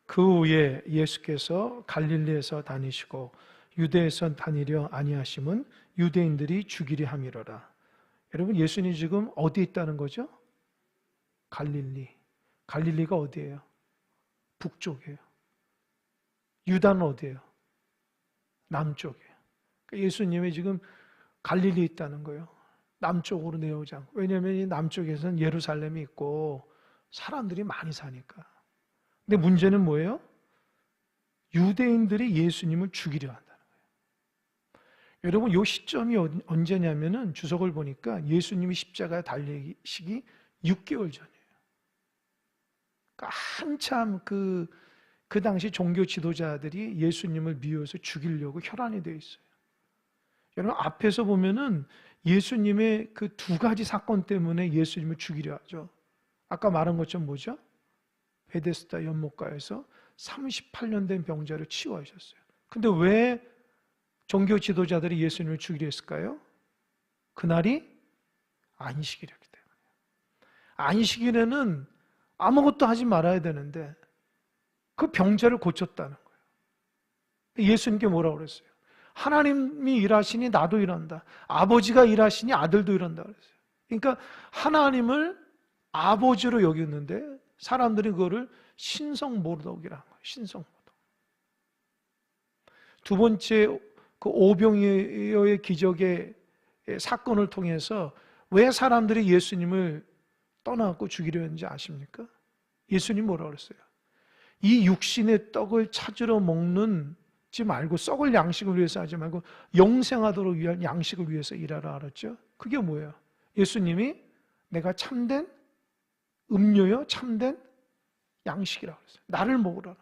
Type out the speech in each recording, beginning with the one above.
그 후에 예수께서 갈릴리에서 다니시고 유대에서 다니려 아니하심은 유대인들이 죽이려 함이로라. 여러분, 예수님 지금 어디에 있다는 거죠? 갈릴리. 갈릴리가 어디예요? 북쪽이에요. 유다는 어디예요? 남쪽이에요. 그러니까 예수님이 지금 갈릴리에 있다는 거예요. 남쪽으로 내려오지 않고. 왜냐하면 이 남쪽에서는 예루살렘이 있고 사람들이 많이 사니까. 근데 문제는 뭐예요? 유대인들이 예수님을 죽이려 한다는 거예요. 여러분, 이 시점이 언제냐면은 주석을 보니까 예수님이 십자가에 달리시기 6개월 전이에요. 그러니까 한참 그 당시 종교 지도자들이 예수님을 미워서 죽이려고 혈안이 되어 있어요. 여러분, 앞에서 보면은 예수님의 그 두 가지 사건 때문에 예수님을 죽이려 하죠. 아까 말한 것처럼 뭐죠? 베데스다 연못가에서 38년 된 병자를 치유하셨어요. 근데 왜 종교 지도자들이 예수님을 죽이려 했을까요? 그날이 안식일이었기 때문에. 안식일에는 아무것도 하지 말아야 되는데 그 병자를 고쳤다는 거예요. 예수님께 뭐라고 그랬어요? 하나님이 일하시니 나도 일한다. 아버지가 일하시니 아들도 일한다 그랬어요. 그러니까 하나님을 아버지로 여겼는데 사람들이 그거를 신성모독이라는 거예요. 신성모독. 두 번째, 그 오병이어의 기적의 사건을 통해서 왜 사람들이 예수님을 떠나고 죽이려 했는지 아십니까? 예수님 뭐라고 그랬어요? 이 육신의 떡을 찾으러 먹는지 말고, 썩을 양식을 위해서 하지 말고 영생하도록 위한 양식을 위해서 일하라 그랬죠. 그게 뭐예요? 예수님이 내가 참된 음료요, 참된 양식이라고 그랬어요. 나를 먹으라.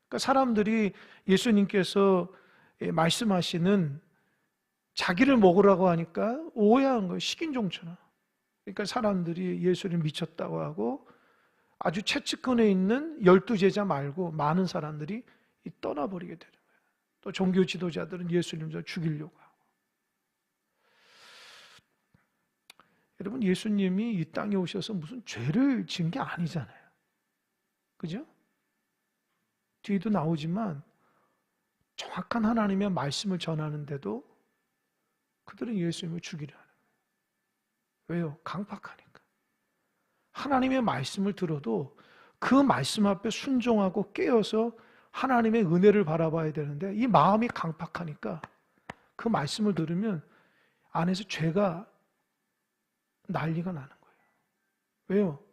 그러니까 사람들이 예수님께서 말씀하시는 자기를 먹으라고 하니까 오해한 거예요. 식인종처럼. 그러니까 사람들이 예수를 미쳤다고 하고 아주 최측근에 있는 12제자 말고 많은 사람들이 떠나버리게 되는 거예요. 또 종교 지도자들은 예수님을 죽이려고 하고. 여러분, 예수님이 이 땅에 오셔서 무슨 죄를 지은 게 아니잖아요. 그죠? 뒤에도 나오지만 정확한 하나님의 말씀을 전하는데도 그들은 예수님을 죽이려 하는 거예요. 왜요? 강팍하니까. 하나님의 말씀을 들어도 그 말씀 앞에 순종하고 깨어서 하나님의 은혜를 바라봐야 되는데 이 마음이 강팍하니까 그 말씀을 들으면 안에서 죄가 난리가 나는 거예요. 왜요?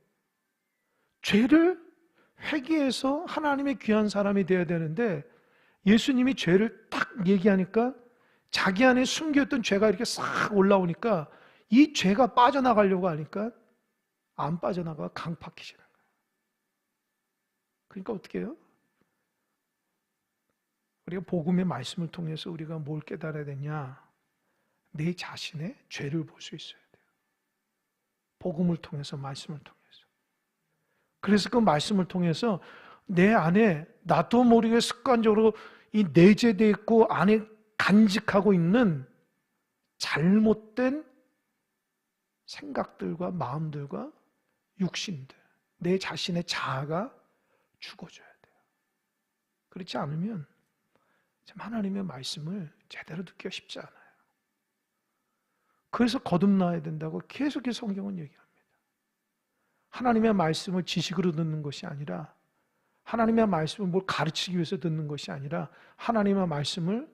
죄를 회개해서 하나님의 귀한 사람이 되어야 되는데 예수님이 죄를 딱 얘기하니까 자기 안에 숨겨있던 죄가 이렇게 싹 올라오니까 이 죄가 빠져나가려고 하니까 안 빠져나가 강팍해지는 거예요. 그러니까 어떻게 해요? 우리가 복음의 말씀을 통해서 우리가 뭘 깨달아야 되냐? 내 자신의 죄를 볼 수 있어야 돼요. 복음을 통해서, 말씀을 통해서. 그래서 그 말씀을 통해서 내 안에 나도 모르게 습관적으로 이 내재되어 있고 안에 간직하고 있는 잘못된 생각들과 마음들과 육신들, 내 자신의 자아가 죽어져야 돼요. 그렇지 않으면 참 하나님의 말씀을 제대로 듣기가 쉽지 않아요. 그래서 거듭나야 된다고 계속해서 성경은 얘기합니다. 하나님의 말씀을 지식으로 듣는 것이 아니라, 하나님의 말씀을 뭘 가르치기 위해서 듣는 것이 아니라 하나님의 말씀을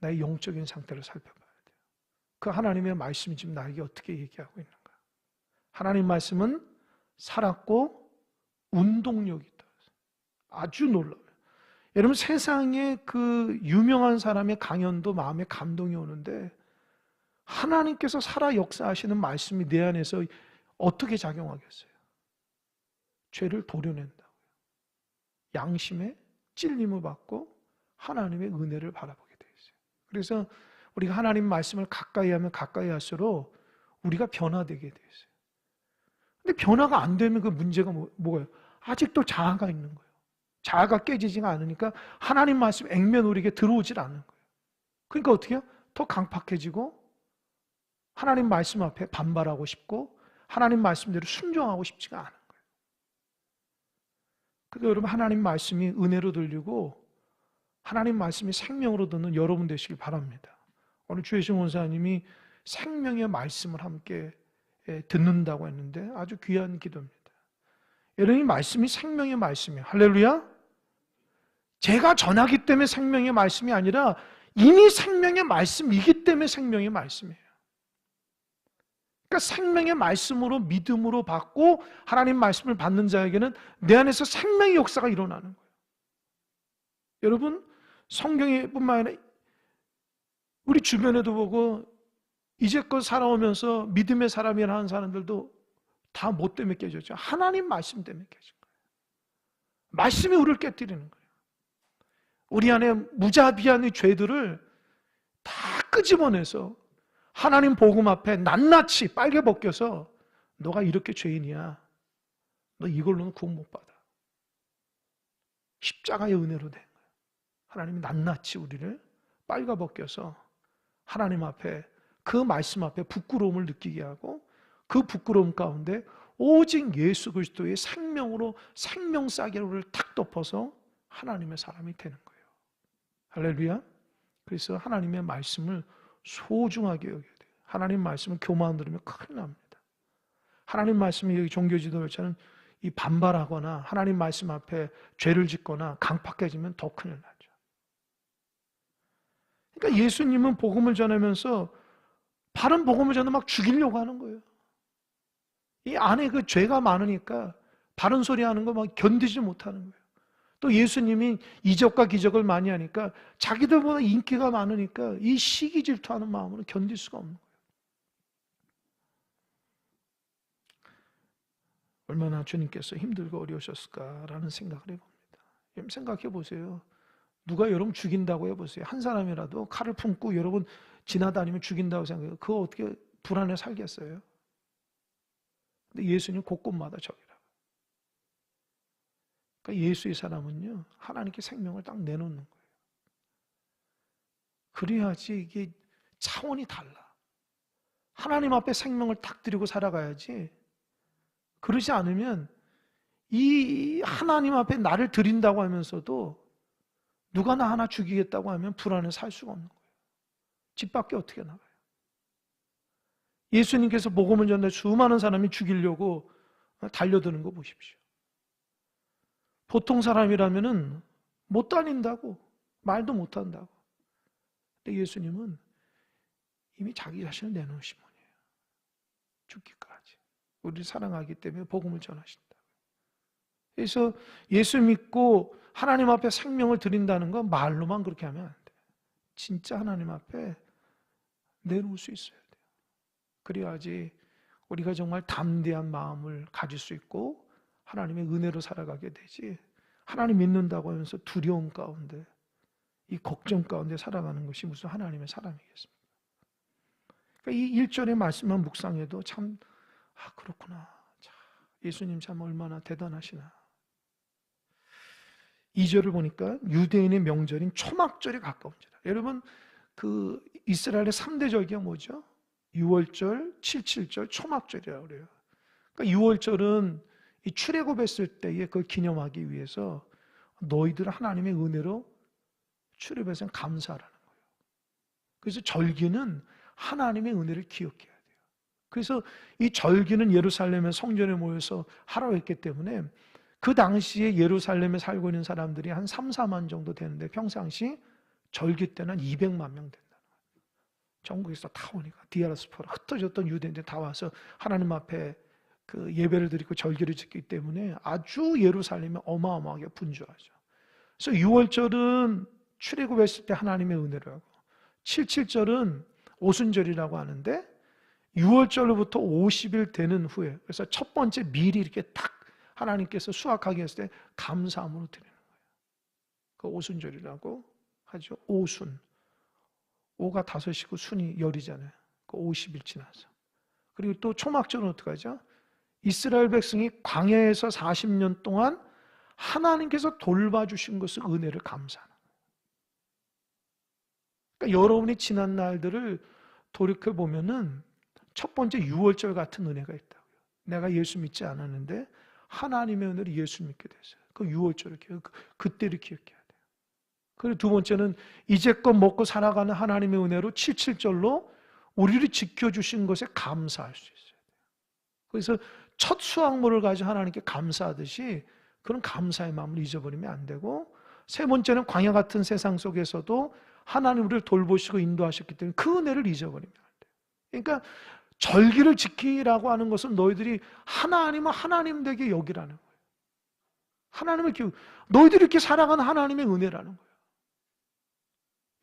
나의 영적인 상태를 살펴봐야 돼요. 그 하나님의 말씀이 지금 나에게 어떻게 얘기하고 있는가? 하나님 말씀은 살았고 운동력이 있다. 아주 놀라워요. 여러분, 세상에 그 유명한 사람의 강연도 마음에 감동이 오는데 하나님께서 살아 역사하시는 말씀이 내 안에서 어떻게 작용하겠어요? 죄를 도려낸다고요. 양심의 찔림을 받고 하나님의 은혜를 바라보게 되어 있어요. 그래서 우리가 하나님 말씀을 가까이 하면 가까이 할수록 우리가 변화되게 되어 있어요. 근데 변화가 안 되면 그 문제가 뭐예요? 아직도 자아가 있는 거예요. 자아가 깨지지가 않으니까 하나님 말씀 액면 우리에게 들어오질 않는 거예요. 그러니까 어떻게 해요? 더 강팍해지고 하나님 말씀 앞에 반발하고 싶고 하나님 말씀대로 순종하고 싶지가 않은 거예요. 그래서 여러분, 하나님 말씀이 은혜로 들리고 하나님 말씀이 생명으로 듣는 여러분 되시길 바랍니다. 오늘 주혜신 원사님이 생명의 말씀을 함께 듣는다고 했는데 아주 귀한 기도입니다. 여러분, 이 말씀이 생명의 말씀이에요. 할렐루야. 제가 전하기 때문에 생명의 말씀이 아니라 이미 생명의 말씀이기 때문에 생명의 말씀이에요. 그러니까 생명의 말씀으로 믿음으로 받고 하나님 말씀을 받는 자에게는 내 안에서 생명의 역사가 일어나는 거예요. 여러분, 성경에 뿐만 아니라 우리 주변에도 보고 이제껏 살아오면서 믿음의 사람이라는 사람들도 다 뭐 때문에 깨졌죠? 하나님 말씀 때문에 깨진 거예요. 말씀이 우리를 깨뜨리는 거예요. 우리 안에 무자비한 이 죄들을 다 끄집어내서 하나님 복음 앞에 낱낱이 빨개 벗겨서 너가 이렇게 죄인이야. 너 이걸로는 구원 못 받아. 십자가의 은혜로 된 거예요. 하나님이 낱낱이 우리를 빨가 벗겨서 하나님 앞에 그 말씀 앞에 부끄러움을 느끼게 하고 그 부끄러움 가운데 오직 예수 그리스도의 생명으로 생명싸개를 탁 덮어서 하나님의 사람이 되는 거예요. 할렐루야. 그래서 하나님의 말씀을 소중하게 여겨야 돼요. 하나님 말씀을 교만 들으면 큰일 납니다. 하나님 말씀이 여기 종교지도자는 이 반발하거나 하나님 말씀 앞에 죄를 짓거나 강팍해지면 더 큰일 나죠. 그러니까 예수님은 복음을 전하면서 바른 복음을 전하면 막 죽이려고 하는 거예요. 이 안에 그 죄가 많으니까 바른 소리 하는 거 막 견디지 못하는 거예요. 또 예수님이 이적과 기적을 많이 하니까 자기들보다 인기가 많으니까 이 시기 질투하는 마음으로 견딜 수가 없는 거예요. 얼마나 주님께서 힘들고 어려우셨을까라는 생각을 해봅니다. 여러분 생각해 보세요. 누가 여러분 죽인다고 해보세요. 한 사람이라도 칼을 품고 여러분 지나다니면 죽인다고 생각해요. 그거 어떻게 불안해 살겠어요? 근데 예수님 곳곳마다 적이라. 그러니까 예수의 사람은요, 하나님께 생명을 딱 내놓는 거예요. 그래야지 이게 차원이 달라. 하나님 앞에 생명을 딱 드리고 살아가야지. 그러지 않으면 이 하나님 앞에 나를 드린다고 하면서도 누가 나 하나 죽이겠다고 하면 불안해 살 수가 없는 거예요. 집 밖에 어떻게 나가요? 예수님께서 복음을 전해 수많은 사람이 죽이려고 달려드는 거 보십시오. 보통 사람이라면은 못 다닌다고, 말도 못 한다고. 근데 예수님은 이미 자기 자신을 내놓으신 분이에요. 죽기까지. 우리를 사랑하기 때문에 복음을 전하신다. 그래서 예수 믿고 하나님 앞에 생명을 드린다는 건 말로만 그렇게 하면 안 돼요. 진짜 하나님 앞에 내놓을 수 있어야 돼요. 그래야지 우리가 정말 담대한 마음을 가질 수 있고 하나님의 은혜로 살아가게 되지, 하나님 믿는다고 하면서 두려움 가운데, 이 걱정 가운데 살아가는 것이 무슨 하나님의 사람이겠습니까? 그러니까 이 1절의 말씀만 묵상해도 참, 그렇구나. 참, 예수님 참 얼마나 대단하시나. 2절을 보니까 유대인의 명절인 초막절에 가까운지라. 여러분, 그 이스라엘의 3대 절기가 뭐죠? 6월절, 77절, 초막절이라고 그래요. 그러니까 6월절은 이 출애굽했을 때에 그걸 기념하기 위해서 너희들 하나님의 은혜로 출애굽해서 감사하라는 거예요. 그래서 절기는 하나님의 은혜를 기억해야 돼요. 그래서 이 절기는 예루살렘의 성전에 모여서 하라고 했기 때문에 그 당시에 예루살렘에 살고 있는 사람들이 한 3, 4만 정도 되는데 평상시 절기 때는 200만 명 된다는 거예요. 전국에서 다 오니까 디아스포라 흩어졌던 유대인들이 다 와서 하나님 앞에 그 예배를 드리고 절기를 지키기 때문에 아주 예루살렘이 어마어마하게 분주하죠. 그래서 6월절은 출애굽했을 때 하나님의 은혜를 하고 77절은 오순절이라고 하는데 6월절로부터 50일 되는 후에, 그래서 첫 번째 미리 이렇게 딱 하나님께서 수확하게 했을 때 감사함으로 드리는 거예요. 그 오순절이라고 하죠. 오순. 오가 5이고 순이 열이잖아요. 그 50일 지나서. 그리고 또 초막절은 어떻게 하죠? 이스라엘 백성이 광야에서 40년 동안 하나님께서 돌봐주신 것을 은혜를 감사하는 거예요. 그러니까 여러분이 지난 날들을 돌이켜보면은 첫 번째 6월절 같은 은혜가 있다고요. 내가 예수 믿지 않았는데 하나님의 은혜로 예수 믿게 됐어요. 그 6월절을 그때를 기억해야 돼요. 그리고 두 번째는 이제껏 먹고 살아가는 하나님의 은혜로 77절로 우리를 지켜주신 것에 감사할 수 있어요. 그래서 첫 수확물을 가지고 하나님께 감사하듯이 그런 감사의 마음을 잊어버리면 안 되고, 세 번째는 광야 같은 세상 속에서도 하나님 우리를 돌보시고 인도하셨기 때문에 그 은혜를 잊어버리면 안 돼요. 그러니까 절기를 지키라고 하는 것은 너희들이 하나님을 하나님 되게 여기라는 거예요. 하나님을 너희들이 이렇게 살아가는 하나님의 은혜라는 거예요.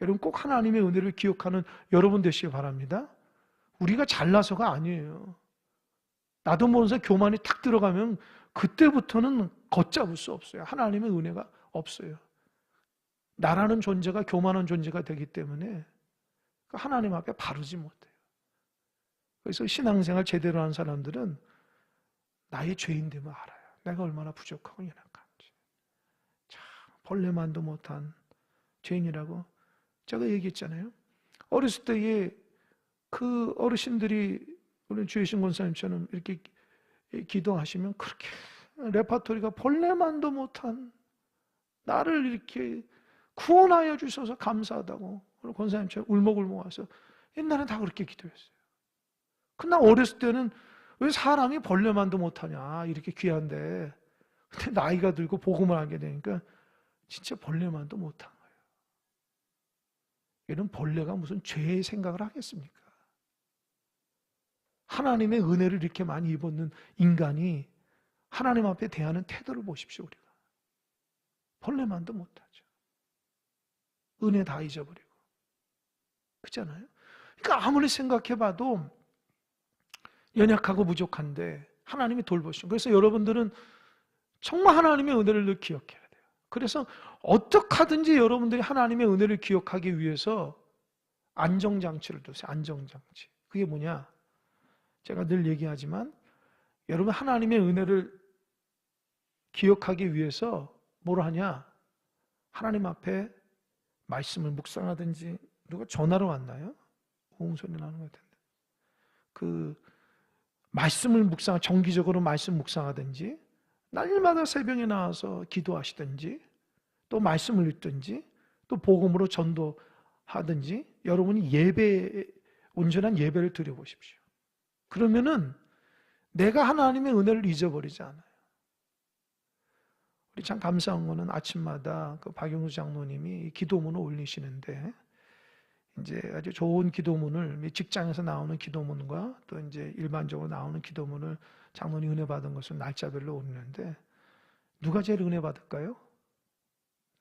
여러분 꼭 하나님의 은혜를 기억하는 여러분 되시기 바랍니다. 우리가 잘나서가 아니에요. 나도 모르면서 교만이 탁 들어가면 그때부터는 걷잡을 수 없어요. 하나님의 은혜가 없어요. 나라는 존재가 교만한 존재가 되기 때문에 하나님 앞에 바르지 못해요. 그래서 신앙생활 제대로 하는 사람들은 나의 죄인됨을 알아요. 내가 얼마나 부족하고 연약한지. 참 벌레만도 못한 죄인이라고 제가 얘기했잖아요. 어렸을 때에 그 어르신들이 우리 주혜신 권사님처럼 이렇게 기도하시면 그렇게 레파토리가 벌레만도 못한 나를 이렇게 구원하여 주셔서 감사하다고 우리 권사님처럼 울먹울먹 와서 옛날에 다 그렇게 기도했어요. 근데 어렸을 때는 왜 사람이 벌레만도 못하냐 이렇게 귀한데, 근데 나이가 들고 복음을 알게 되니까 진짜 벌레만도 못한 거예요. 이런 벌레가 무슨 죄의 생각을 하겠습니까? 하나님의 은혜를 이렇게 많이 입었는 인간이 하나님 앞에 대하는 태도를 보십시오. 우리가 벌레만도 못하죠. 은혜 다 잊어버리고, 그렇잖아요. 그러니까 아무리 생각해봐도 연약하고 부족한데 하나님이 돌보시고, 그래서 여러분들은 정말 하나님의 은혜를 늘 기억해야 돼요. 그래서 어떻게 하든지 여러분들이 하나님의 은혜를 기억하기 위해서 안정장치를 두세요. 안정장치. 그게 뭐냐? 제가 늘 얘기하지만 여러분 하나님의 은혜를 기억하기 위해서 뭘 하냐? 하나님 앞에 말씀을 묵상하든지, 누가 전화로 왔나요? 소리 나는 것 같은데. 그 말씀을 정기적으로 말씀 묵상하든지, 날마다 새벽에 나와서 기도하시든지, 또 말씀을 읽든지, 또 복음으로 전도하든지, 여러분이 온전한 예배를 드려보십시오. 그러면은 내가 하나님의 은혜를 잊어버리지 않아요. 우리 참 감사한 거는 아침마다 그 박영수 장로님이 기도문을 올리시는데, 이제 아주 좋은 기도문을, 직장에서 나오는 기도문과 또 이제 일반적으로 나오는 기도문을 장로님 은혜 받은 것을 날짜별로 올리는데, 누가 제일 은혜 받을까요?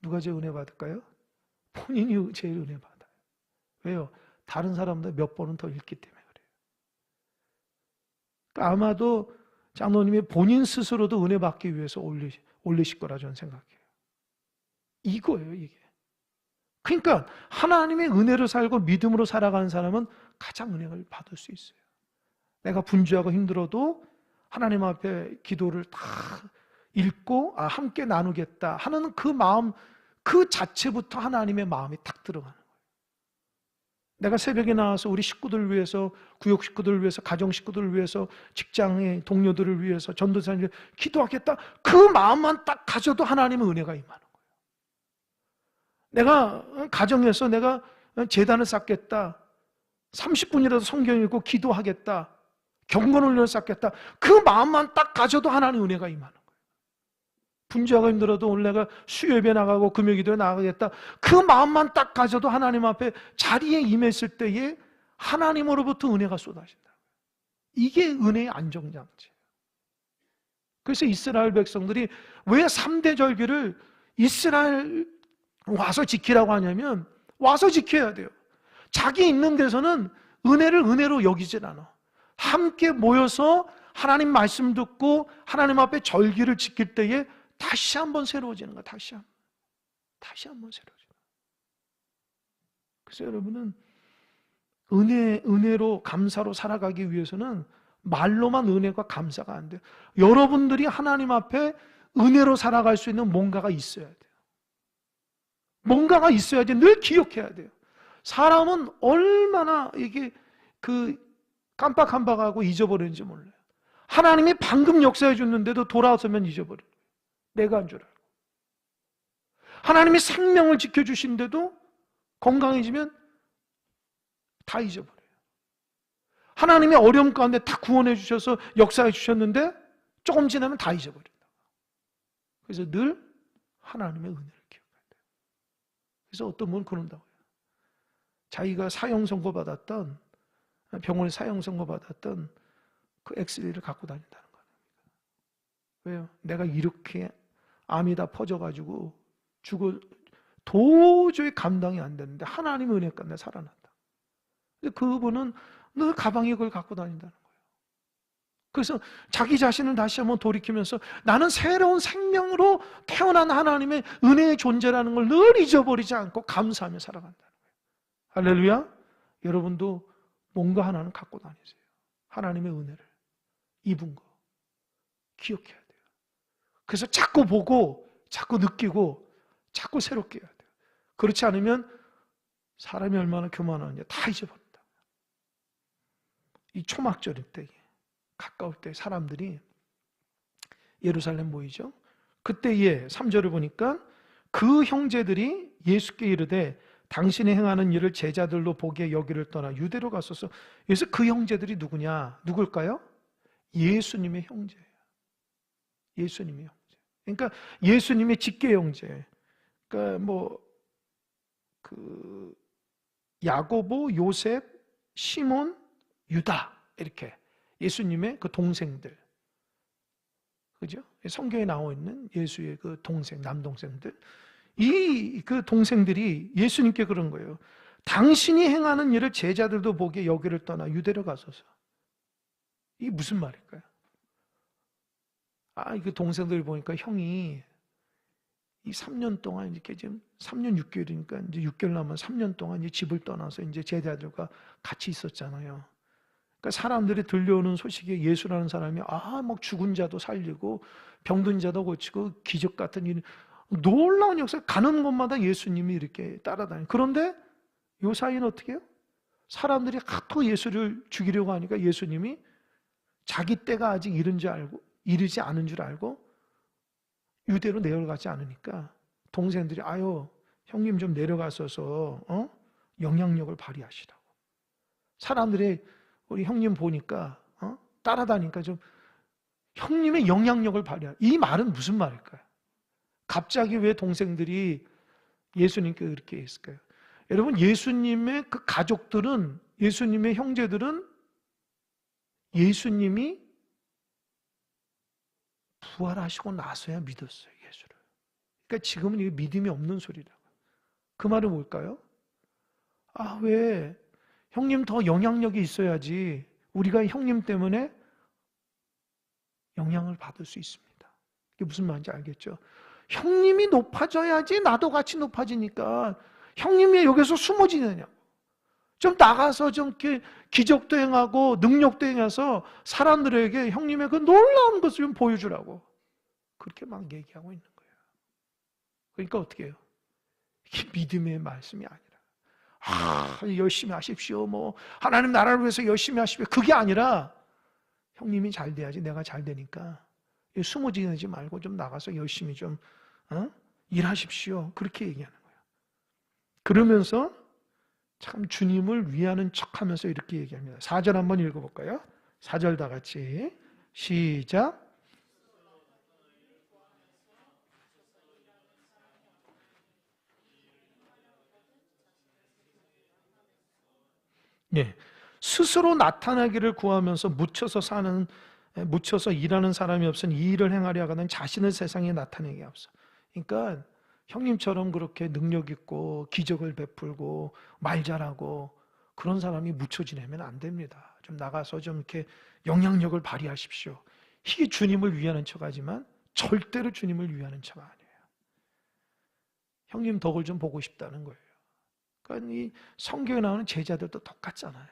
누가 제일 은혜 받을까요? 본인이 제일 은혜 받아요. 왜요? 다른 사람보다 몇 번은 더 읽기 때문에 그래요. 그러니까 아마도 장로님이 본인 스스로도 은혜 받기 위해서 올리실 거라 저는 생각해요. 이거예요, 이게. 그러니까 하나님의 은혜로 살고 믿음으로 살아가는 사람은 가장 은혜를 받을 수 있어요. 내가 분주하고 힘들어도 하나님 앞에 기도를 다 읽고 함께 나누겠다 하는 그 마음, 그 자체부터 하나님의 마음이 탁 들어가는 거예요. 내가 새벽에 나와서 우리 식구들을 위해서, 구역 식구들을 위해서, 가정 식구들을 위해서, 직장의 동료들을 위해서, 전도사님을 기도하겠다, 그 마음만 딱 가져도 하나님의 은혜가 임하는 거예요. 내가 가정에서 내가 제단을 쌓겠다, 30분이라도 성경 읽고 기도하겠다, 경건훈련을 쌓겠다, 그 마음만 딱 가져도 하나님의 은혜가 임하는 거예요. 분주하고 힘들어도 오늘 내가 수요예배 나가고 금요기도에 나가겠다, 그 마음만 딱 가져도 하나님 앞에 자리에 임했을 때에 하나님으로부터 은혜가 쏟아진다. 이게 은혜의 안정장치예요. 그래서 이스라엘 백성들이 왜 3대 절기를 이스라엘 와서 지키라고 하냐면, 와서 지켜야 돼요. 자기 있는 데서는 은혜를 은혜로 여기질 않아. 함께 모여서 하나님 말씀 듣고 하나님 앞에 절기를 지킬 때에 다시 한번 새로워지는 거야. 다시 한번 새로워지는 거야. 그래서 여러분은 은혜로 감사로 살아가기 위해서는 말로만 은혜가 감사가 안 돼요. 여러분들이 하나님 앞에 은혜로 살아갈 수 있는 뭔가가 있어야 돼요. 뭔가가 있어야지. 늘 기억해야 돼요. 사람은 얼마나 이게 깜빡깜빡하고 잊어버리는지 몰라요. 하나님이 방금 역사해 줬는데도 돌아서면 잊어버려요. 내가 한 줄 알고. 하나님이 생명을 지켜주신데도 건강해지면 다 잊어버려요. 하나님의 어려움 가운데 다 구원해 주셔서 역사해 주셨는데 조금 지나면 다 잊어버린다. 그래서 늘 하나님의 은혜를 기억해야 돼요. 그래서 어떤 분은 그런다고요. 자기가 사형 선고 받았던, 병원에 사형 선고 받았던 그 엑스레이를 갖고 다닌다는 거예요. 왜요? 내가 이렇게 암이 다 퍼져가지고 도저히 감당이 안 되는데 하나님의 은혜 때문에 살아난다. 근데 그분은 늘 가방에 그걸 갖고 다닌다는 거예요. 그래서 자기 자신을 다시 한번 돌이키면서 나는 새로운 생명으로 태어난 하나님의 은혜의 존재라는 걸 늘 잊어버리지 않고 감사하며 살아간다는 거예요. 할렐루야. 여러분도 뭔가 하나는 갖고 다니세요. 하나님의 은혜를 입은 거 기억해야 돼요. 그래서 자꾸 보고 자꾸 느끼고 자꾸 새롭게 해야 돼요. 그렇지 않으면 사람이 얼마나 교만하냐 다 잊어버린다. 이 초막절일 때 가까울 때 사람들이 예루살렘 모이죠. 그때에 3절을 보니까 그 형제들이 예수께 이르되 당신이 행하는 일을 제자들로 보게 여기를 떠나 유대로 갔소서. 그래서 그 형제들이 누구냐? 누굴까요? 예수님의 형제예요. 예수님의 형제. 그러니까 예수님의 직계 형제. 그러니까 야고보, 요셉, 시몬, 유다 이렇게 예수님의 그 동생들, 그죠? 성경에 나와 있는 예수의 그 동생, 남동생들, 이 그 동생들이 예수님께 그런 거예요. 당신이 행하는 일을 제자들도 보기에 여기를 떠나 유대로 가소서. 이게 무슨 말일까요? 그 동생들 보니까 형이 이 3년 동안 이렇게 지금 3년 6개월이니까 이제 6개월 남은 3년 동안 이제 집을 떠나서 이제 제자들과 같이 있었잖아요. 그러니까 사람들이 들려오는 소식에 예수라는 사람이 막 죽은 자도 살리고 병든 자도 고치고 기적 같은 일, 놀라운 역사, 가는 곳마다 예수님이 이렇게 따라다니고. 그런데 요 사이는 어떻게 해요? 사람들이 하도 예수를 죽이려고 하니까 예수님이 자기 때가 아직 이르지 않은 줄 알고 유대로 내려가지 않으니까 동생들이 형님 좀 내려가셔서 영향력을 발휘하시라고. 사람들이 우리 형님 보니까 따라다니까 좀 형님의 영향력을 발휘하라. 이 말은 무슨 말일까요? 갑자기 왜 동생들이 예수님께 그렇게 했을까요? 여러분, 예수님의 그 가족들은, 예수님의 형제들은 예수님이 부활하시고 나서야 믿었어요, 예수를. 그러니까 지금은 이게 믿음이 없는 소리라고. 그 말은 뭘까요? 왜 형님 더 영향력이 있어야지 우리가 형님 때문에 영향을 받을 수 있습니다. 이게 무슨 말인지 알겠죠? 형님이 높아져야지 나도 같이 높아지니까 형님이 여기서 숨어지느냐고. 좀 나가서 좀 이렇게 기적도 행하고 능력도 행해서 사람들에게 형님의 그 놀라운 것을 좀 보여주라고. 그렇게 막 얘기하고 있는 거예요. 그러니까 어떻게 해요? 이게 믿음의 말씀이 아니라 열심히 하십시오. 하나님 나라를 위해서 열심히 하십시오. 그게 아니라 형님이 잘 돼야지 내가 잘 되니까 숨어 지내지 말고 좀 나가서 열심히 좀 일하십시오. 그렇게 얘기하는 거예요. 그러면서 참 주님을 위하는 척하면서 이렇게 얘기합니다. 4절 한번 읽어볼까요? 4절 다 같이 시작. 스스로 나타나기를 구하면서 묻혀서 일하는 사람이 없으니 이 일을 행하려 하거든 자신을 세상에 나타내게 없어. 그러니까 형님처럼 그렇게 능력 있고 기적을 베풀고 말 잘하고 그런 사람이 묻혀 지내면 안 됩니다. 좀 나가서 좀 이렇게 영향력을 발휘하십시오. 이게 주님을 위하는 척하지만 절대로 주님을 위하는 척 아니에요. 형님 덕을 좀 보고 싶다는 거예요. 그러니까 이 성경에 나오는 제자들도 똑같잖아요.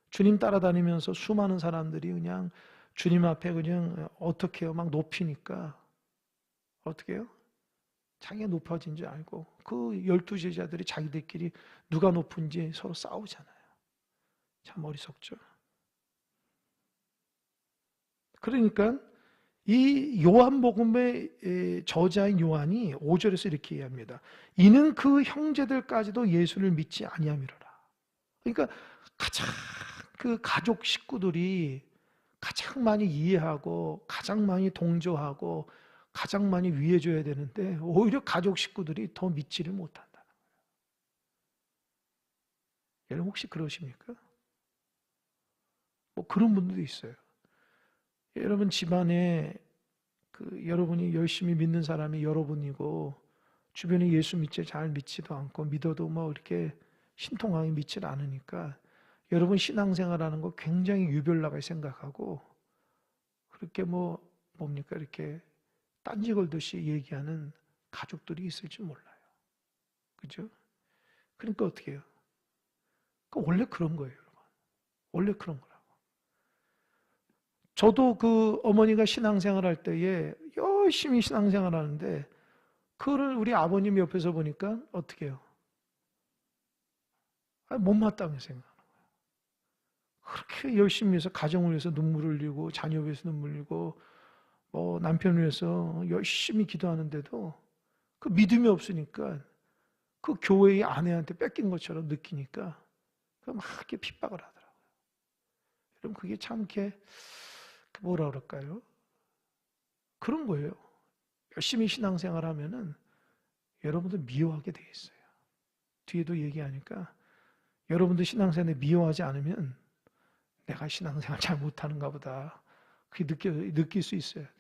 주님 따라다니면서 수많은 사람들이 그냥 주님 앞에 그냥 어떻게 해요? 막 높이니까 어떻게 해요? 자기가 높아진 줄 알고 그 12 제자들이 자기들끼리 누가 높은지 서로 싸우잖아요. 참 어리석죠. 그러니까 이 요한복음의 저자인 요한이 5절에서 이렇게 얘기합니다. 이는 그 형제들까지도 예수를 믿지 아니함이로라. 그러니까 가장 그 가족 식구들이 가장 많이 이해하고 가장 많이 동조하고 가장 많이 위해줘야 되는데 오히려 가족 식구들이 더 믿지를 못한다는 거예요. 여러분 혹시 그러십니까? 뭐 그런 분들도 있어요. 여러분 집안에 여러분이 열심히 믿는 사람이 여러분이고 주변에 예수 잘 믿지도 않고 믿어도 뭐 이렇게 신통하게 믿질 않으니까 여러분 신앙생활하는 거 굉장히 유별나게 생각하고 그렇게 뭡니까 이렇게 딴지 걸듯이 얘기하는 가족들이 있을지 몰라요. 그죠? 그러니까 어떻게 해요? 원래 그런 거예요, 여러분. 원래 그런 거라고. 저도 그 어머니가 신앙생활 할 때에 열심히 신앙생활 하는데 그거를 우리 아버님 옆에서 보니까 어떻게 해요? 못마땅하게 생각하는 거예요. 그렇게 열심히 해서 가정을 위해서 눈물을 흘리고 자녀 위해서 눈물 흘리고 남편을 위해서 열심히 기도하는데도 그 믿음이 없으니까 그 교회의 아내한테 뺏긴 것처럼 느끼니까 막 이렇게 핍박을 하더라고요. 여러분 그게 참 이렇게 뭐라 그럴까요? 그런 거예요. 열심히 신앙생활 하면은 여러분들 미워하게 돼 있어요. 뒤에도 얘기하니까 여러분들 신앙생활에 미워하지 않으면 내가 신앙생활 잘 못하는가 보다. 그게 느낄 수 있어야 돼요.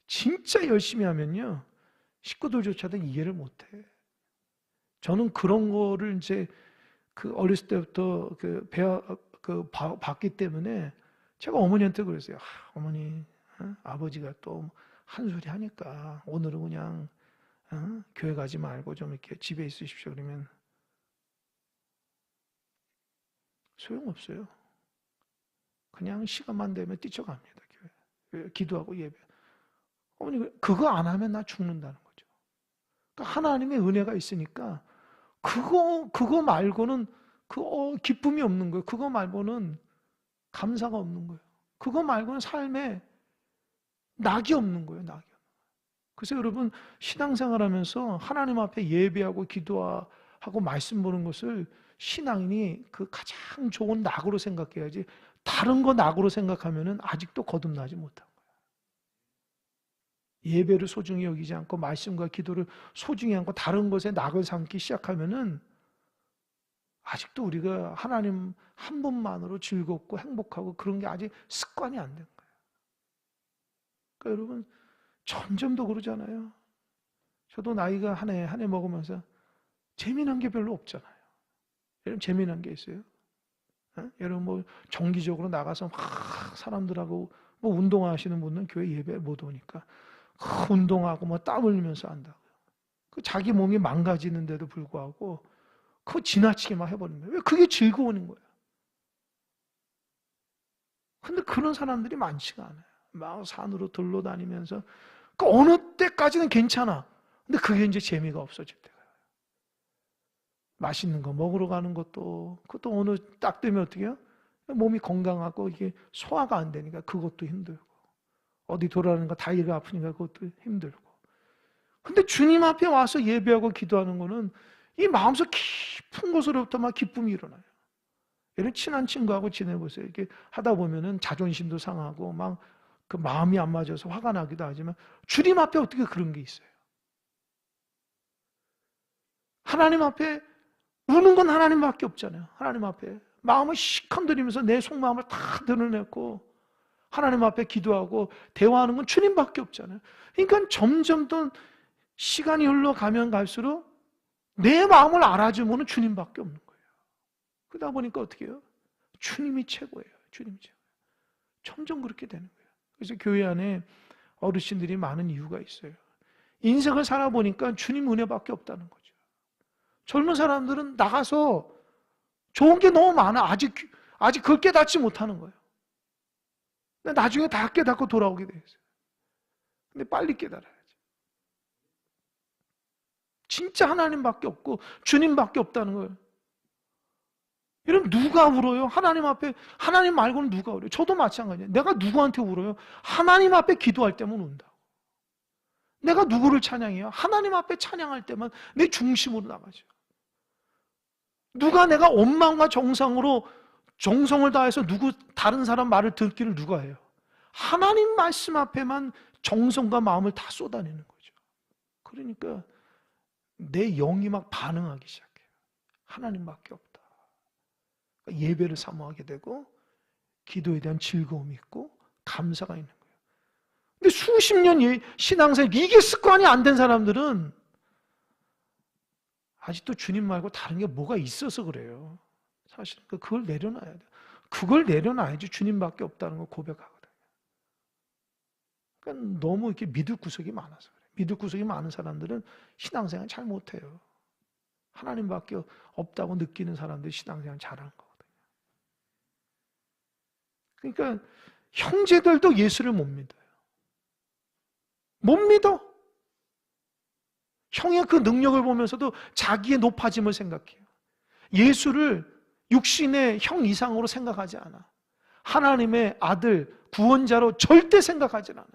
진짜 열심히 하면요. 식구들조차도 이해를 못해. 저는 그런 거를 이제 어렸을 때부터 봤기 때문에 제가 어머니한테 그랬어요. 어머니, 아버지가 또 한 소리 하니까 오늘은 그냥 교회 가지 말고 좀 이렇게 집에 있으십시오. 그러면 소용없어요. 그냥 시간만 되면 뛰쳐갑니다. 교회. 기도하고 예배. 어머니 그거 안 하면 나 죽는다는 거죠. 그러니까 하나님의 은혜가 있으니까 그거 말고는 기쁨이 없는 거예요. 그거 말고는 감사가 없는 거예요. 그거 말고는 삶에 낙이 없는 거예요. 낙이. 그래서 여러분 신앙생활하면서 하나님 앞에 예배하고 기도하고 말씀 보는 것을 신앙인이 그 가장 좋은 낙으로 생각해야지 다른 거 낙으로 생각하면은 아직도 거듭나지 못한 거예요. 예배를 소중히 여기지 않고 말씀과 기도를 소중히 않고 다른 것에 낙을 삼기 시작하면은 아직도 우리가 하나님 한 분만으로 즐겁고 행복하고 그런 게 아직 습관이 안 된 거예요. 그러니까 여러분 점점 더 그러잖아요. 저도 나이가 한 해 먹으면서 재미난 게 별로 없잖아요. 여러분 재미난 게 있어요? 여러분 정기적으로 나가서 막 사람들하고 운동하시는 분은 교회 예배 못 오니까 운동하고 땀 흘리면서 한다고요. 그 자기 몸이 망가지는데도 불구하고 그거 지나치게 막 해버리는 거예요. 왜? 그게 즐거운 거예요. 근데 그런 사람들이 많지가 않아요. 막 산으로 돌러다니면서 어느 때까지는 괜찮아. 근데 그게 이제 재미가 없어질 때가. 맛있는 거 먹으러 가는 그것도 어느 딱 되면 어떻게 해요? 몸이 건강하고 이게 소화가 안 되니까 그것도 힘들고 어디 돌아가는 거 다리가 아프니까 그것도 힘들고. 근데 주님 앞에 와서 예배하고 기도하는 거는 이 마음속 깊은 곳으로부터 막 기쁨이 일어나요. 예를 친한 친구하고 지내보세요. 이렇게 하다 보면은 자존심도 상하고 막 그 마음이 안 맞아서 화가 나기도 하지만 주님 앞에 어떻게 그런 게 있어요? 하나님 앞에 우는 건 하나님밖에 없잖아요. 하나님 앞에 마음을 시컨들이면서 내 속마음을 다 드러냈고 하나님 앞에 기도하고 대화하는 건 주님밖에 없잖아요. 그러니까 점점 더 시간이 흘러가면 갈수록 내 마음을 알아주면 주님밖에 없는 거예요. 그러다 보니까 어떻게 해요? 주님이 최고예요. 주님이 최고예요. 점점 그렇게 되는 거예요. 그래서 교회 안에 어르신들이 많은 이유가 있어요. 인생을 살아보니까 주님 은혜밖에 없다는 거죠. 젊은 사람들은 나가서 좋은 게 너무 많아. 아직 그걸 깨닫지 못하는 거예요. 근데 나중에 다 깨닫고 돌아오게 돼 있어요. 근데 빨리 깨달아야지. 진짜 하나님밖에 없고 주님밖에 없다는 거예요. 여러분 누가 울어요? 하나님 앞에. 하나님 말고는 누가 울어요? 저도 마찬가지예요. 내가 누구한테 울어요? 하나님 앞에 기도할 때만 운다고. 내가 누구를 찬양해요? 하나님 앞에 찬양할 때만 내 중심으로 나가죠. 누가 내가 원망과 정성을 다해서 다른 사람 말을 듣기를 누가 해요? 하나님 말씀 앞에만 정성과 마음을 다 쏟아내는 거죠. 그러니까 내 영이 막 반응하기 시작해요. 하나님밖에 없다. 그러니까 예배를 사모하게 되고 기도에 대한 즐거움이 있고 감사가 있는 거예요. 근데 수십 년 신앙생활 이게 습관이 안 된 사람들은 아직도 주님 말고 다른 게 뭐가 있어서 그래요. 사실 그걸 내려놔야 돼요. 그걸 내려놔야지 주님밖에 없다는 걸 고백하거든요. 그러니까 너무 이렇게 믿을 구석이 많아서 그래요. 믿을 구석이 많은 사람들은 신앙생활 잘 못해요. 하나님밖에 없다고 느끼는 사람들이 신앙생활 잘하는 거거든요. 그러니까 형제들도 예수를 못 믿어요. 못 믿어. 형의 그 능력을 보면서도 자기의 높아짐을 생각해요. 예수를 육신의 형 이상으로 생각하지 않아. 하나님의 아들, 구원자로 절대 생각하지 않아.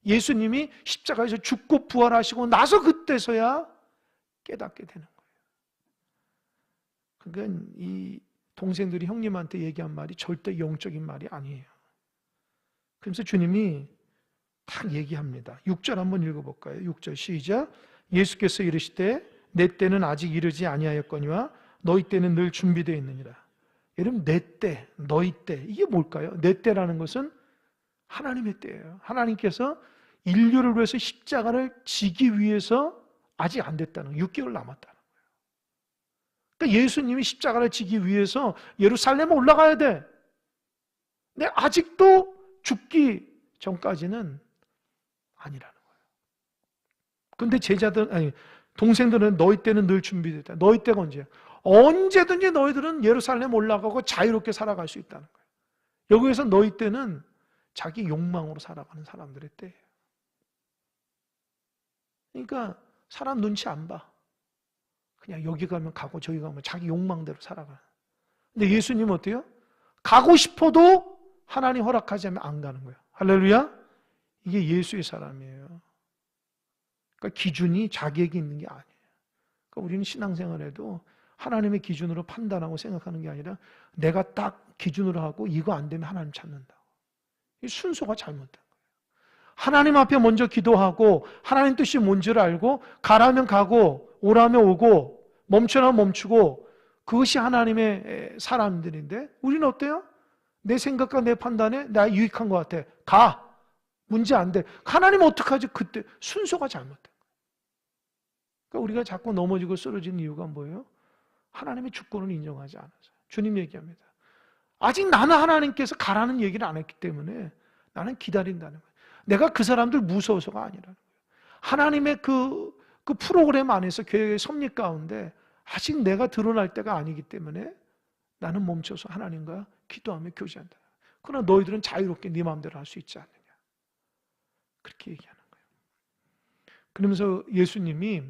예수님이 십자가에서 죽고 부활하시고 나서 그때서야 깨닫게 되는 거예요. 그러니까 이 동생들이 형님한테 얘기한 말이 절대 영적인 말이 아니에요. 그래서 주님이 딱 얘기합니다. 6절 한번 읽어볼까요? 6절 시작. 예수께서 이르시되 내 때는 아직 이르지 아니하였거니와 너희 때는 늘 준비되어 있느니라. 여러분 내 때, 너희 때 이게 뭘까요? 내 때라는 것은 하나님의 때예요. 하나님께서 인류를 위해서 십자가를 지기 위해서 아직 안 됐다는 거예요. 6개월 남았다는 거예요. 그러니까 예수님이 십자가를 지기 위해서 예루살렘에 올라가야 돼. 근데 아직도 죽기 전까지는 아니라는 거예요. 근데 동생들은 너희 때는 늘 준비됐다. 너희 때가 언제야? 언제든지 너희들은 예루살렘 올라가고 자유롭게 살아갈 수 있다는 거예요. 여기에서 너희 때는 자기 욕망으로 살아가는 사람들의 때예요. 그러니까 사람 눈치 안 봐. 그냥 여기 가면 가고 저기 가면 자기 욕망대로 살아가는. 근데 예수님은 어때요? 가고 싶어도 하나님 허락하지 않으면 안 가는 거예요. 할렐루야? 이게 예수의 사람이에요. 그러니까 기준이 자기에게 있는 게 아니에요. 그러니까 우리는 신앙생활에도 하나님의 기준으로 판단하고 생각하는 게 아니라 내가 딱 기준으로 하고 이거 안 되면 하나님 찾는다고. 이 순서가 잘못된 거예요. 하나님 앞에 먼저 기도하고 하나님 뜻이 뭔지를 알고 가라면 가고 오라면 오고 멈추라면 멈추고 그것이 하나님의 사람들인데 우리는 어때요? 내 생각과 내 판단에 나 유익한 것 같아. 가! 문제 안 돼. 하나님 어떡하지? 그때 순서가 잘못된 거예요. 그러니까 우리가 자꾸 넘어지고 쓰러지는 이유가 뭐예요? 하나님의 주권을 인정하지 않아서. 주님 얘기합니다. 아직 나는 하나님께서 가라는 얘기를 안 했기 때문에 나는 기다린다는 거예요. 내가 그 사람들 무서워서가 아니라는 거예요. 하나님의 그 프로그램 안에서 교회의 섭리 가운데 아직 내가 드러날 때가 아니기 때문에 나는 멈춰서 하나님과 기도하며 교제한다. 그러나 너희들은 자유롭게 네 마음대로 할 수 있지 않느냐. 그렇게 얘기하는 거예요. 그러면서 예수님이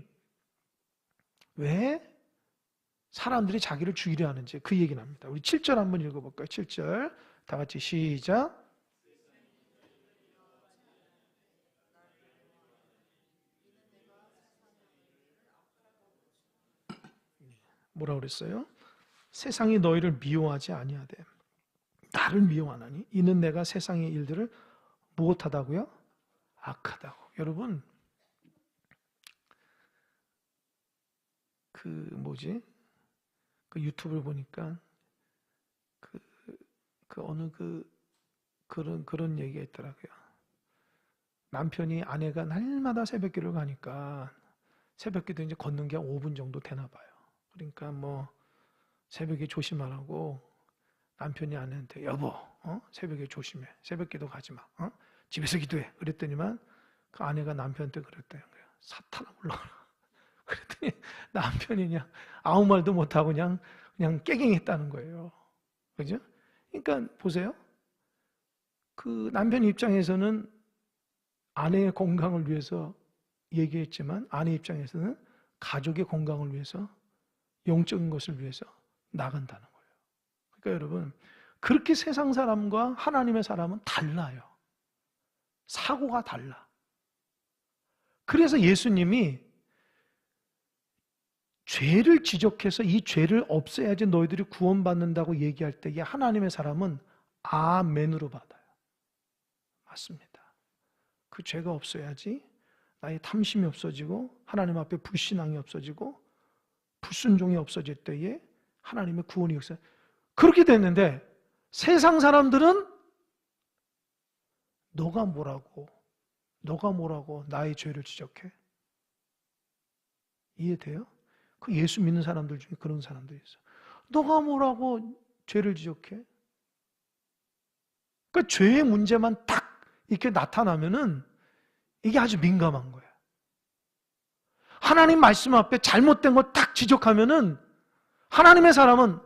왜 사람들이 자기를 죽이려 하는지 그 얘기를 합니다. 우리 7절 한번 읽어볼까요? 7절 다 같이 시작. 뭐라고 그랬어요? 세상이 너희를 미워하지 아니하되 나를 미워하나니 이는 내가 세상의 일들을 무엇하다고요? 악하다고. 여러분 그 유튜브를 보니까 어느 그런 얘기가 있더라고요. 남편이 아내가 날마다 새벽기를 가니까 새벽기도 이제 걷는 게 한 5분 정도 되나 봐요. 그러니까 뭐 새벽에 조심하라고 남편이 아내한테 여보 새벽에 조심해. 새벽기도 가지 마. 집에서 기도해. 그랬더니만 그 아내가 남편한테 그랬대요. 사탄아 물러가라. 그랬더니 남편이 그냥 아무 말도 못하고 그냥 깨갱했다는 거예요. 그죠? 그러니까 보세요. 그 남편 입장에서는 아내의 건강을 위해서 얘기했지만 아내 입장에서는 가족의 건강을 위해서 영적인 것을 위해서 나간다는 거예요. 그러니까 여러분, 그렇게 세상 사람과 하나님의 사람은 달라요. 사고가 달라. 그래서 예수님이 죄를 지적해서 이 죄를 없애야지 너희들이 구원받는다고 얘기할 때에 하나님의 사람은 아멘으로 받아요. 맞습니다. 그 죄가 없어야지 나의 탐심이 없어지고 하나님 앞에 불신앙이 없어지고 불순종이 없어질 때에 하나님의 구원이 역사. 그렇게 됐는데 세상 사람들은 너가 뭐라고 나의 죄를 지적해? 이해돼요? 그 예수 믿는 사람들 중에 그런 사람들이 있어. 너가 뭐라고 죄를 지적해? 그러니까 죄의 문제만 딱 이렇게 나타나면은 이게 아주 민감한 거예요. 하나님 말씀 앞에 잘못된 거 딱 지적하면은 하나님의 사람은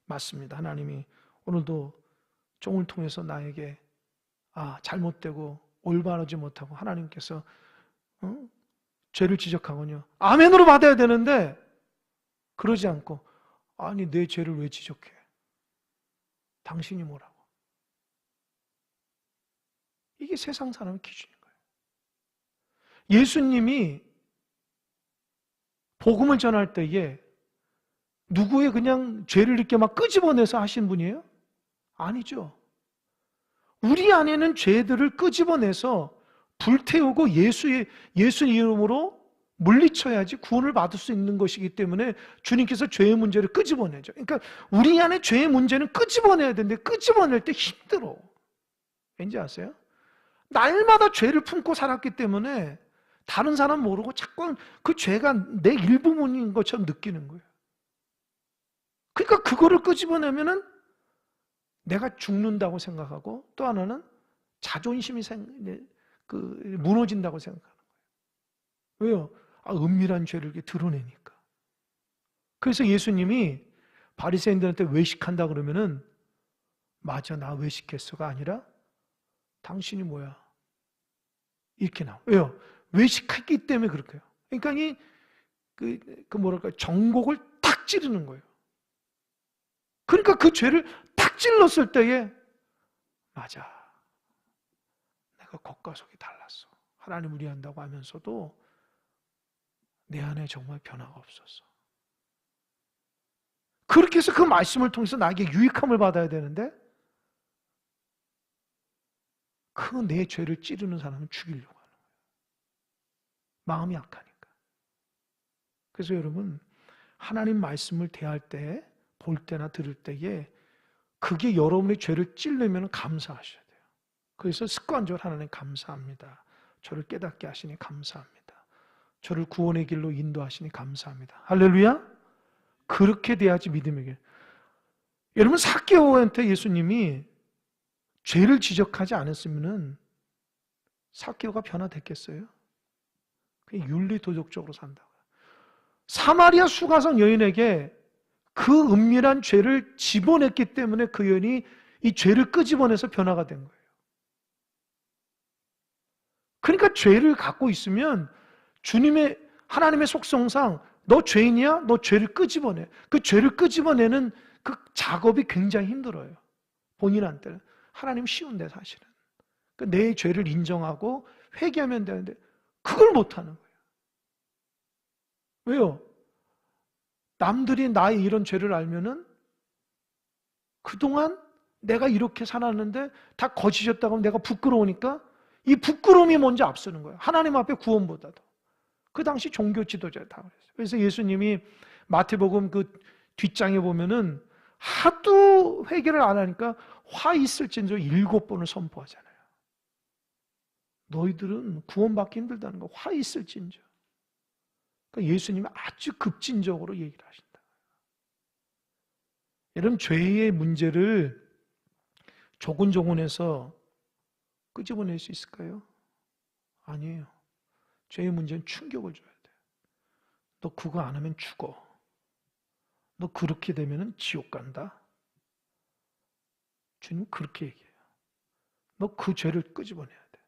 맞습니다. 하나님이 오늘도 종을 통해서 나에게 잘못되고 올바르지 못하고 하나님께서 죄를 지적하군요. 아멘으로 받아야 되는데 그러지 않고 아니 내 죄를 왜 지적해? 당신이 뭐라고? 이게 세상 사람의 기준인 거예요. 예수님이 복음을 전할 때에 누구의 그냥 죄를 이렇게 막 끄집어내서 하신 분이에요? 아니죠. 우리 안에는 죄들을 끄집어내서 불태우고 예수 이름으로 물리쳐야지 구원을 받을 수 있는 것이기 때문에 주님께서 죄의 문제를 끄집어내죠. 그러니까 우리 안에 죄의 문제는 끄집어내야 되는데 끄집어낼 때 힘들어. 왠지 아세요? 날마다 죄를 품고 살았기 때문에 다른 사람 모르고 자꾸 그 죄가 내 일부분인 것처럼 느끼는 거예요. 그러니까 그거를 끄집어내면은 내가 죽는다고 생각하고 또 하나는 자존심이 무너진다고 생각하는 거예요. 왜요? 은밀한 죄를 이렇게 드러내니까. 그래서 예수님이 바리새인들한테 외식한다 그러면은 맞아 나 외식했어가 아니라 당신이 뭐야? 이렇게 나와. 왜요? 외식했기 때문에 그렇게 해요. 그러니까 정곡을 탁 찌르는 거예요. 그러니까 그 죄를 탁 찔렀을 때에 맞아. 내가 겉과 속이 달랐어. 하나님을 위한다고 하면서도 내 안에 정말 변화가 없었어. 그렇게 해서 그 말씀을 통해서 나에게 유익함을 받아야 되는데 그 내 죄를 찌르는 사람은 죽이려고 하는 거예요. 마음이 약하니까. 그래서 여러분 하나님 말씀을 대할 때, 볼 때나 들을 때에 그게 여러분의 죄를 찌르면 감사하셔야 돼요. 그래서 습관적으로 하나님 감사합니다. 저를 깨닫게 하시니 감사합니다. 저를 구원의 길로 인도하시니 감사합니다. 할렐루야? 그렇게 돼야지 믿음의 길. 여러분 삭개오한테 예수님이 죄를 지적하지 않았으면은 삭개오가 변화됐겠어요? 그게 윤리도덕적으로 산다고요. 사마리아 수가성 여인에게 그 은밀한 죄를 집어냈기 때문에 그 여인이 이 죄를 끄집어내서 변화가 된 거예요. 그러니까 죄를 갖고 있으면 하나님의 속성상 너 죄인이야? 너 죄를 끄집어내. 그 죄를 끄집어내는 그 작업이 굉장히 힘들어요. 본인한테는. 하나님 쉬운데 사실은. 그러니까 내 죄를 인정하고 회개하면 되는데 그걸 못하는 거예요. 왜요? 남들이 나의 이런 죄를 알면은 그동안 내가 이렇게 살았는데 다 거짓이었다고 하면 내가 부끄러우니까 이 부끄러움이 먼저 앞서는 거예요. 하나님 앞에 구원보다도. 그 당시 종교 지도자가 다 그랬어요. 그래서 예수님이 마태복음 그 뒷장에 보면은 하도 회개를 안 하니까 화 있을진저 7번을 선포하잖아요. 너희들은 구원받기 힘들다는 거 화 있을진저. 그러니까 예수님이 아주 급진적으로 얘기를 하신다. 여러분 죄의 문제를 조근조근해서 끄집어낼 수 있을까요? 아니에요. 죄의 문제는 충격을 줘야 돼. 너 그거 안 하면 죽어. 너 그렇게 되면 지옥 간다. 주님 그렇게 얘기해요. 너 그 죄를 끄집어내야 돼.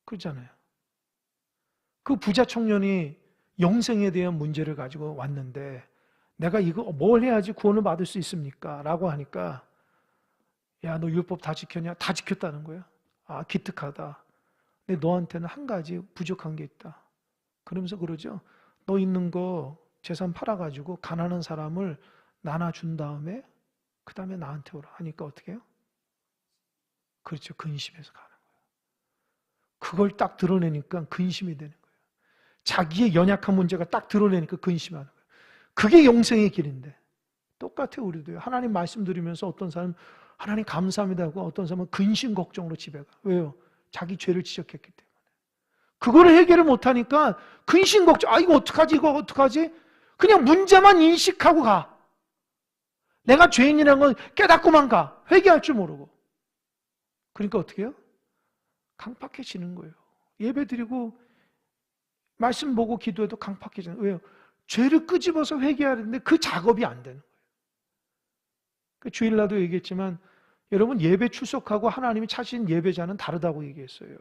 그렇잖아요. 그 부자 청년이 영생에 대한 문제를 가지고 왔는데 내가 이거 뭘 해야지 구원을 받을 수 있습니까? 라고 하니까 야, 너 율법 다 지켰냐? 다 지켰다는 거야. 아, 기특하다. 근데 너한테는 한 가지 부족한 게 있다. 그러면서 그러죠. 너 있는 거 재산 팔아가지고 가난한 사람을 나눠준 다음에 그 다음에 나한테 오라 하니까 어떻게 해요? 그렇죠. 근심해서 가는 거예요. 그걸 딱 드러내니까 근심이 되는 거예요. 자기의 연약한 문제가 딱 드러내니까 근심하는 거예요. 그게 영생의 길인데 똑같아요. 우리도요. 하나님 말씀 들으면서 어떤 사람은 하나님 감사합니다 하고 어떤 사람은 근심 걱정으로 집에 가. 왜요? 자기 죄를 지적했기 때문에. 그거를 해결을 못하니까 근심 걱정. 아, 이거 어떡하지? 이거 어떡하지? 그냥 문제만 인식하고 가. 내가 죄인이라는 건 깨닫고만 가. 회개할 줄 모르고. 그러니까 어떻게 해요? 강팍해지는 거예요. 예배 드리고 말씀 보고 기도해도 강팍해지는 거예요. 왜요? 죄를 끄집어서 회개하는데 그 작업이 안 되는 거예요. 그 주일날도 얘기했지만 여러분 예배 출석하고 하나님이 찾으신 예배자는 다르다고 얘기했어요.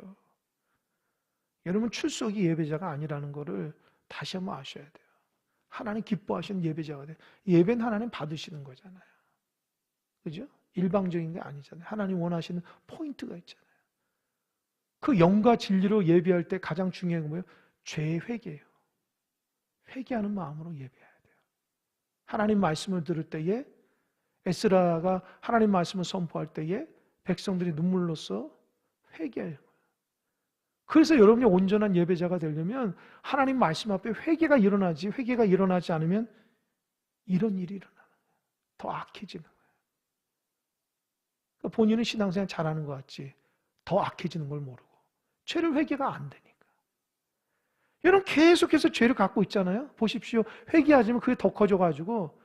여러분 출석이 예배자가 아니라는 것을 다시 한번 아셔야 돼요. 하나님 기뻐하시는 예배자가 돼요. 예배는 하나님 받으시는 거잖아요. 그죠? 일방적인 게 아니잖아요. 하나님 원하시는 포인트가 있잖아요. 그 영과 진리로 예배할 때 가장 중요한 건 뭐예요? 죄의 회개예요. 회개하는 마음으로 예배해야 돼요. 하나님 말씀을 들을 때에 에스라가 하나님 말씀을 선포할 때에 백성들이 눈물로써 회개해요. 그래서 여러분이 온전한 예배자가 되려면 하나님 말씀 앞에 회개가 일어나지, 회개가 일어나지 않으면 이런 일이 일어나는 거예요. 더 악해지는 거예요. 그러니까 본인은 신앙생활 잘하는 것 같지 더 악해지는 걸 모르고 죄를 회개가 안 되니까. 여러분 계속해서 죄를 갖고 있잖아요. 보십시오. 회개하지만 그게 더 커져가지고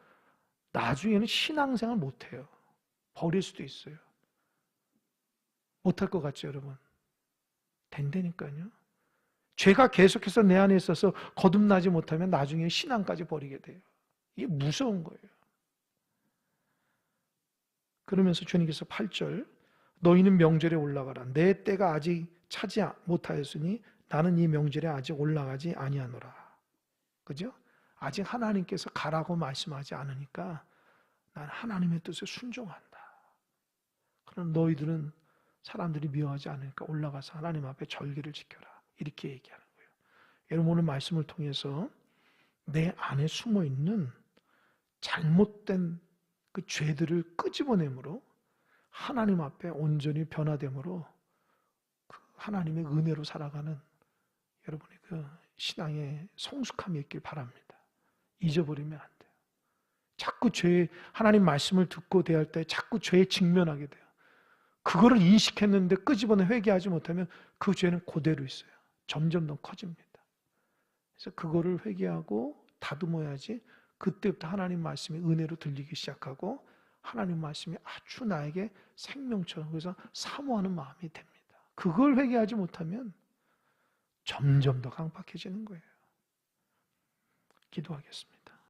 나중에는 신앙생활 못해요. 버릴 수도 있어요. 못할 것 같죠, 여러분? 된다니까요. 죄가 계속해서 내 안에 있어서 거듭나지 못하면 나중에 신앙까지 버리게 돼요. 이게 무서운 거예요. 그러면서 주님께서 8절 너희는 명절에 올라가라. 내 때가 아직 차지 못하였으니 나는 이 명절에 아직 올라가지 아니하노라. 그죠? 아직 하나님께서 가라고 말씀하지 않으니까 난 하나님의 뜻에 순종한다. 그럼 너희들은 사람들이 미워하지 않으니까 올라가서 하나님 앞에 절기를 지켜라. 이렇게 얘기하는 거예요. 여러분 오늘 말씀을 통해서 내 안에 숨어있는 잘못된 그 죄들을 끄집어내므로 하나님 앞에 온전히 변화됨으로 그 하나님의 은혜로 살아가는 여러분의 그 신앙의 성숙함이 있길 바랍니다. 잊어버리면 안 돼요. 자꾸 하나님 말씀을 듣고 대할 때 자꾸 죄에 직면하게 돼요. 그거를 인식했는데 끄집어내 회개하지 못하면 그 죄는 그대로 있어요. 점점 더 커집니다. 그래서 그거를 회개하고 다듬어야지 그때부터 하나님 말씀이 은혜로 들리기 시작하고 하나님 말씀이 아주 나에게 생명처럼 그래서 사모하는 마음이 됩니다. 그걸 회개하지 못하면 점점 더 강팍해지는 거예요. 기도하겠습니다.